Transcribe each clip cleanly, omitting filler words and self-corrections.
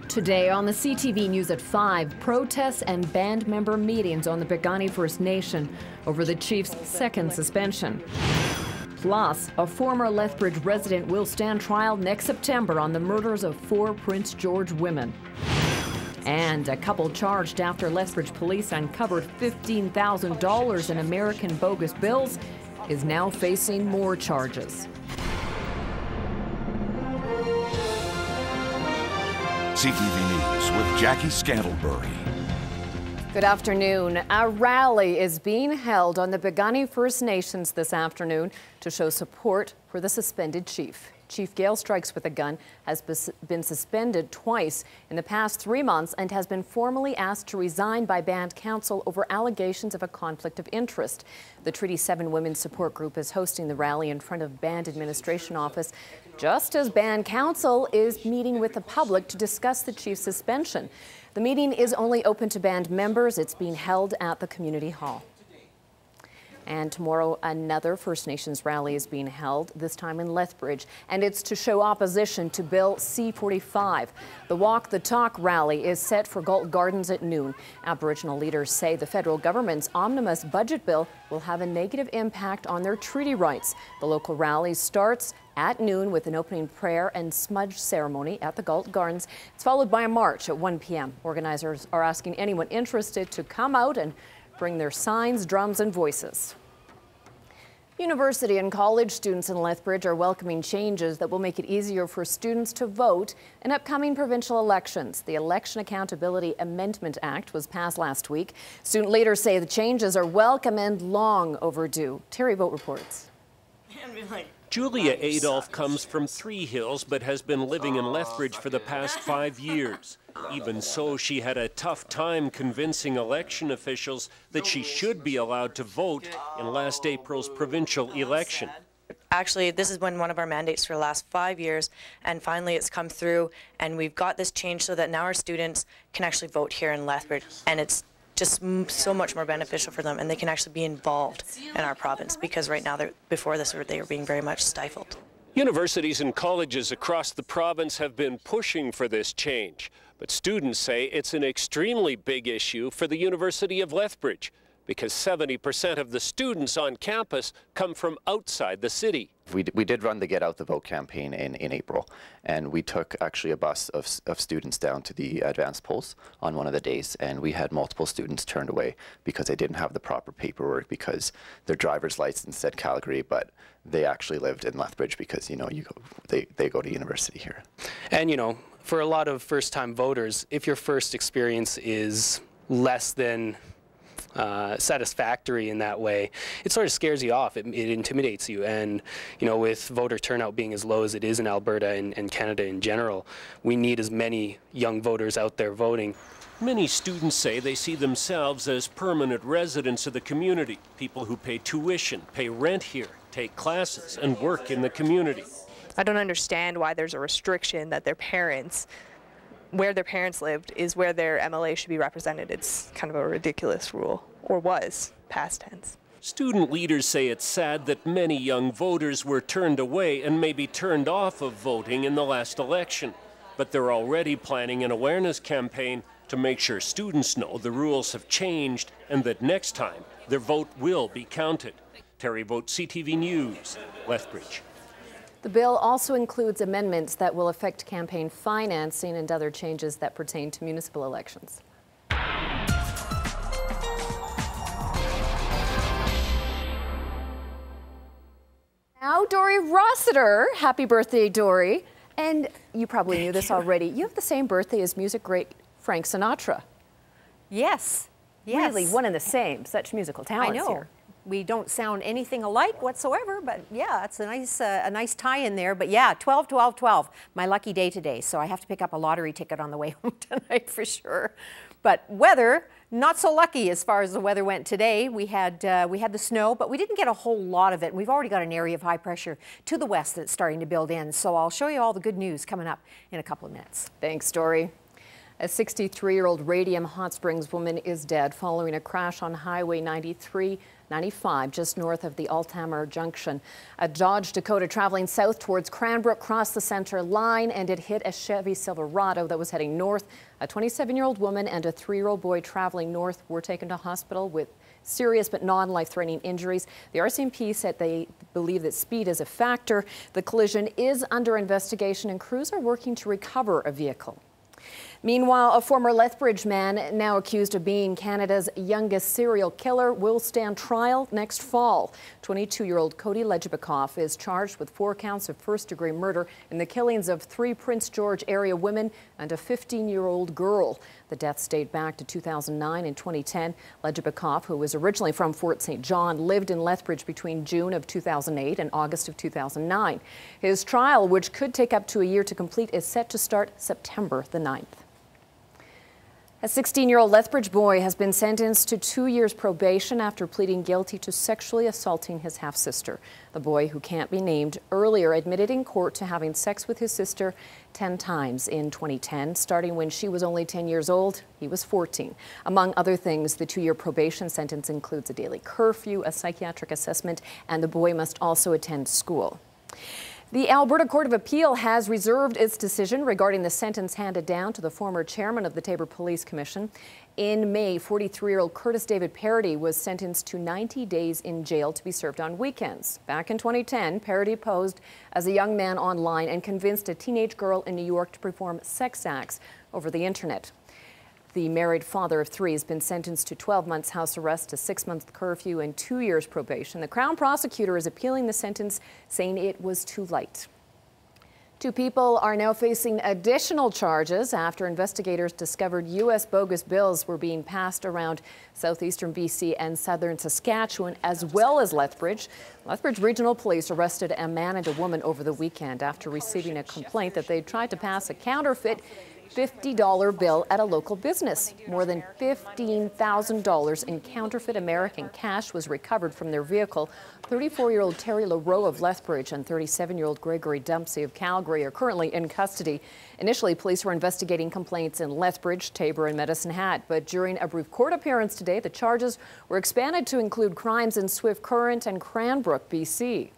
Today on the CTV News at 5, protests and band member meetings on the Piikani First Nation over the chief's second suspension. Plus, a former Lethbridge resident will stand trial next September on the murders of 4 Prince George women. And a couple charged after Lethbridge police uncovered $15,000 in American bogus bills is now facing more charges. CTV News with Jackie Scantlebury. Good afternoon. A rally is being held on the Piikani First Nations this afternoon to show support for the suspended chief. Chief Gail Strikes with a Gun has been suspended twice in the past 3 months and has been formally asked to resign by Band Council over allegations of a conflict of interest. The Treaty 7 Women's Support Group is hosting the rally in front of Band Administration Office, just as Band Council is meeting with the public to discuss the chief's suspension. The meeting is only open to band members. It's being held at the community hall. And tomorrow, another First Nations rally is being held, this time in Lethbridge, and it's to show opposition to Bill C-45. The Walk the Talk rally is set for Galt Gardens at noon. Aboriginal leaders say the federal government's omnibus budget bill will have a negative impact on their treaty rights. The local rally starts at noon with an opening prayer and smudge ceremony at the Galt Gardens. It's followed by a march at 1 p.m. Organizers are asking anyone interested to come out and bring their signs, drums, and voices. University and college students in Lethbridge are welcoming changes that will make it easier for students to vote in upcoming provincial elections. The Election Accountability Amendment Act was passed last week. Student leaders say the changes are welcome and long overdue. Terry Vote reports. Julia Adolph comes from Three Hills but has been living in Lethbridge for the past 5 years. Even so, she had a tough time convincing election officials that she should be allowed to vote in last April's provincial election. Actually, this has been one of our mandates for the last 5 years, and finally it's come through, and we've got this change so that now our students can actually vote here in Lethbridge, and it's just so much more beneficial for them, and they can actually be involved in our province, because right now, before this, they were being very much stifled. Universities and colleges across the province have been pushing for this change, but students say it's an extremely big issue for the University of Lethbridge, because 70% of the students on campus come from outside the city. We did run the Get Out the Vote campaign in April, and we took actually a bus of students down to the advanced polls on one of the days, and we had multiple students turned away because they didn't have the proper paperwork, because their driver's license said Calgary, but they actually lived in Lethbridge because, you know, they go to university here. And, you know, for a lot of first-time voters, if your first experience is less than satisfactory in that way, it sort of scares you off. It intimidates you. And, you know, with voter turnout being as low as it is in Alberta and Canada in general, we need as many young voters out there voting. Many students say they see themselves as permanent residents of the community, people who pay tuition, pay rent here, take classes, and work in the community. I don't understand why there's a restriction that where their parents lived is where their MLA should be represented. It's kind of a ridiculous rule, or was, past tense. Student leaders say it's sad that many young voters were turned away and maybe turned off of voting in the last election. But they're already planning an awareness campaign to make sure students know the rules have changed and that next time their vote will be counted. Terry Vote, CTV News, Lethbridge. The bill also includes amendments that will affect campaign financing and other changes that pertain to municipal elections. Now, Dory Rossiter. Happy birthday, Dory. And you probably knew this already. You have the same birthday as music great Frank Sinatra. Yes. Yes. Really, one and the same. Such musical talents I know. here. We don't sound anything alike whatsoever, but yeah, it's a nice tie in there. But yeah, 12, 12, 12, my lucky day today. So I have to pick up a lottery ticket on the way home tonight for sure. But weather, not so lucky as far as the weather went today. We had the snow, but we didn't get a whole lot of it. We've already got an area of high pressure to the west that's starting to build in. So I'll show you all the good news coming up in a couple of minutes. Thanks, Dory. A 63-year-old Radium Hot Springs woman is dead following a crash on Highway 93 95, just north of the Althammer Junction. A Dodge Dakota traveling south towards Cranbrook crossed the center line and it hit a Chevy Silverado that was heading north. A 27-year-old woman and a 3-year-old boy traveling north were taken to hospital with serious but non-life-threatening injuries. The RCMP said they believe that speed is a factor. The collision is under investigation and crews are working to recover a vehicle. Meanwhile, a former Lethbridge man now accused of being Canada's youngest serial killer will stand trial next fall. 22-year-old Cody Legibikoff is charged with 4 counts of first-degree murder in the killings of 3 Prince George area women and a 15-year-old girl. The deaths date back to 2009 and 2010. Legibikoff, who was originally from Fort St. John, lived in Lethbridge between June of 2008 and August of 2009. His trial, which could take up to a year to complete, is set to start September the 9th. A 16-year-old Lethbridge boy has been sentenced to 2 years probation after pleading guilty to sexually assaulting his half-sister. The boy, who can't be named, earlier admitted in court to having sex with his sister 10 times in 2010, starting when she was only 10 years old. He was 14. Among other things, the 2-year probation sentence includes a daily curfew, a psychiatric assessment, and the boy must also attend school. The Alberta Court of Appeal has reserved its decision regarding the sentence handed down to the former chairman of the Taber Police Commission. In May, 43-year-old Curtis David Parody was sentenced to 90 days in jail to be served on weekends. Back in 2010, Parody posed as a young man online and convinced a teenage girl in New York to perform sex acts over the internet. The married father of 3 has been sentenced to 12 months house arrest, a 6-month curfew, and 2 years probation. The Crown prosecutor is appealing the sentence, saying it was too light. 2 people are now facing additional charges after investigators discovered U.S. bogus bills were being passed around southeastern BC and southern Saskatchewan, as well as Lethbridge. Lethbridge Regional Police arrested a man and a woman over the weekend after receiving a complaint that they tried to pass a counterfeit $50 bill at a local business. More than $15,000 in counterfeit American cash was recovered from their vehicle. 34-year-old Terry LaRoe of Lethbridge and 37-year-old Gregory Dempsey of Calgary are currently in custody. Initially, police were investigating complaints in Lethbridge, Taber, and Medicine Hat, but during a brief court appearance today, the charges were expanded to include crimes in Swift Current and Cranbrook, BC.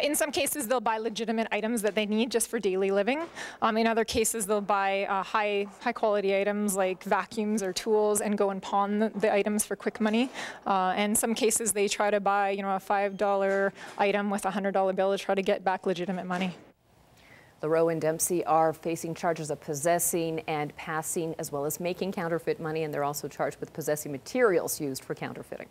In some cases, they'll buy legitimate items that they need just for daily living. In other cases, they'll buy high quality items like vacuums or tools and go and pawn the items for quick money. And in some cases, they try to buy, a $5 item with a $100 bill to try to get back legitimate money. LaRoe and Dempsey are facing charges of possessing and passing, as well as making counterfeit money, and they're also charged with possessing materials used for counterfeiting.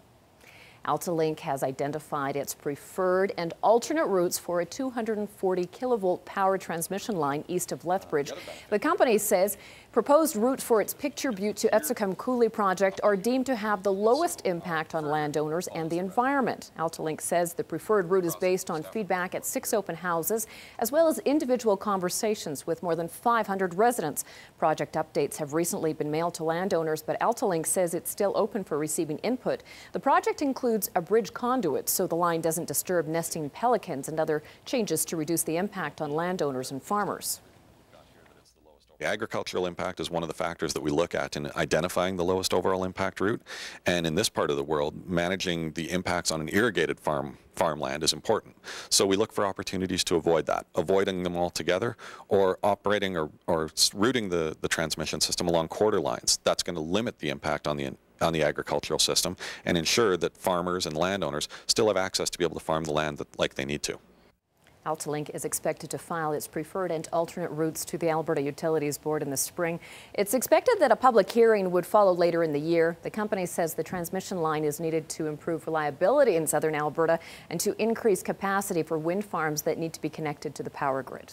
AltaLink has identified its preferred and alternate routes for a 240 kilovolt power transmission line east of Lethbridge. The company says proposed routes for its Picture Butte to Etsicum Coulee project are deemed to have the lowest impact on landowners and the environment. AltaLink says the preferred route is based on feedback at 6 open houses, as well as individual conversations with more than 500 residents. Project updates have recently been mailed to landowners, but AltaLink says it's still open for receiving input. The project includes a bridge conduit so the line doesn't disturb nesting pelicans, and other changes to reduce the impact on landowners and farmers. The agricultural impact is one of the factors that we look at in identifying the lowest overall impact route. And in this part of the world, managing the impacts on an irrigated farmland is important. So we look for opportunities to avoid that, avoiding them altogether, or operating or routing the transmission system along quarter lines. That's going to limit the impact on the agricultural system and ensure that farmers and landowners still have access to be able to farm the land like they need to. AltaLink is expected to file its preferred and alternate routes to the Alberta Utilities Board in the spring. It's expected that a public hearing would follow later in the year. The company says the transmission line is needed to improve reliability in southern Alberta and to increase capacity for wind farms that need to be connected to the power grid.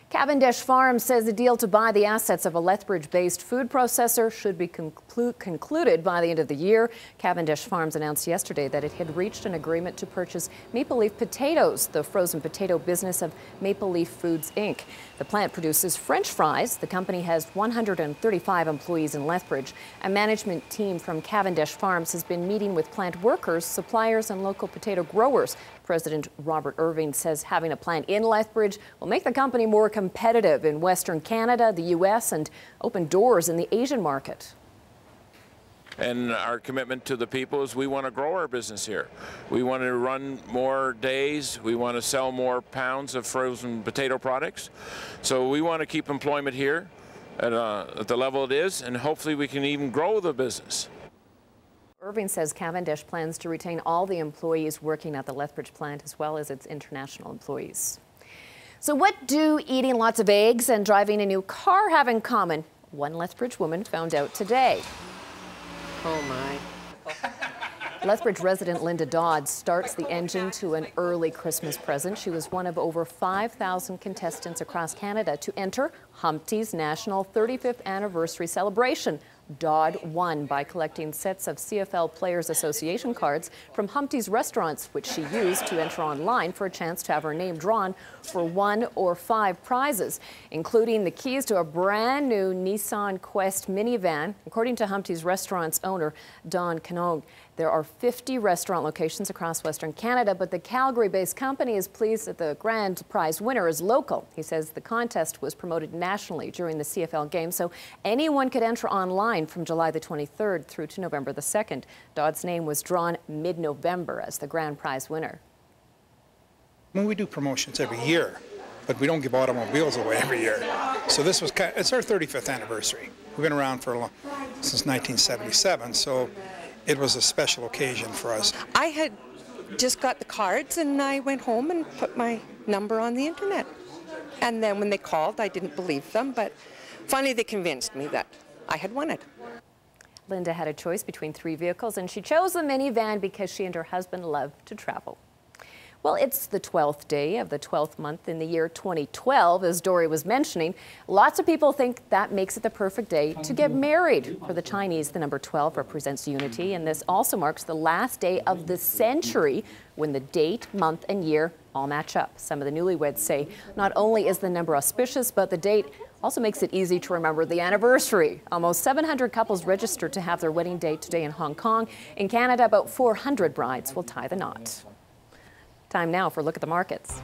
Cavendish Farms says the deal to buy the assets of a Lethbridge-based food processor should be concluded by the end of the year. Cavendish Farms announced yesterday that it had reached an agreement to purchase Maple Leaf Potatoes, the frozen potato business of Maple Leaf Foods, Inc. The plant produces French fries. The company has 135 employees in Lethbridge. A management team from Cavendish Farms has been meeting with plant workers, suppliers, and local potato growers. President Robert Irving says having a plant in Lethbridge will make the company more competitive in Western Canada, the U.S., and open doors in the Asian market. And our commitment to the people is we want to grow our business here. We want to run more days. We want to sell more pounds of frozen potato products. So we want to keep employment here at the level it is, and hopefully we can even grow the business. Irving says Cavendish plans to retain all the employees working at the Lethbridge plant as well as its international employees. So what do eating lots of eggs and driving a new car have in common? One Lethbridge woman found out today. Oh my. Lethbridge resident Linda Dodd starts the engine to an early Christmas present. She was one of over 5,000 contestants across Canada to enter Humpty's National 35th Anniversary Celebration. Dodd won by collecting sets of CFL Players Association cards from Humpty's restaurants, which she used to enter online for a chance to have her name drawn for 1 or 5 prizes, including the keys to a brand new Nissan Quest minivan. According to Humpty's restaurant's owner, Don Canog, there are 50 restaurant locations across Western Canada, but the Calgary-based company is pleased that the grand prize winner is local. He says the contest was promoted nationally during the CFL game, so anyone could enter online from July the 23rd through to November the 2nd. Dodd's name was drawn mid-November as the grand prize winner. We do promotions every year, but we don't give automobiles away every year. So this was it's our 35th anniversary. We've been around for since 1977, so it was a special occasion for us. I had just got the cards and I went home and put my number on the internet. And then when they called, I didn't believe them, but finally they convinced me that I had won it. Linda had a choice between 3 vehicles, and she chose the minivan because she and her husband love to travel. Well, it's the 12th day of the 12th month in the year 2012, as Dory was mentioning. Lots of people think that makes it the perfect day to get married. For the Chinese, the number 12 represents unity, and this also marks the last day of the century when the date, month, and year all match up. Some of the newlyweds say not only is the number auspicious, but the date also makes it easy to remember the anniversary. Almost 700 couples registered to have their wedding date today in Hong Kong. In Canada, about 400 brides will tie the knot. Time now for a look at the markets.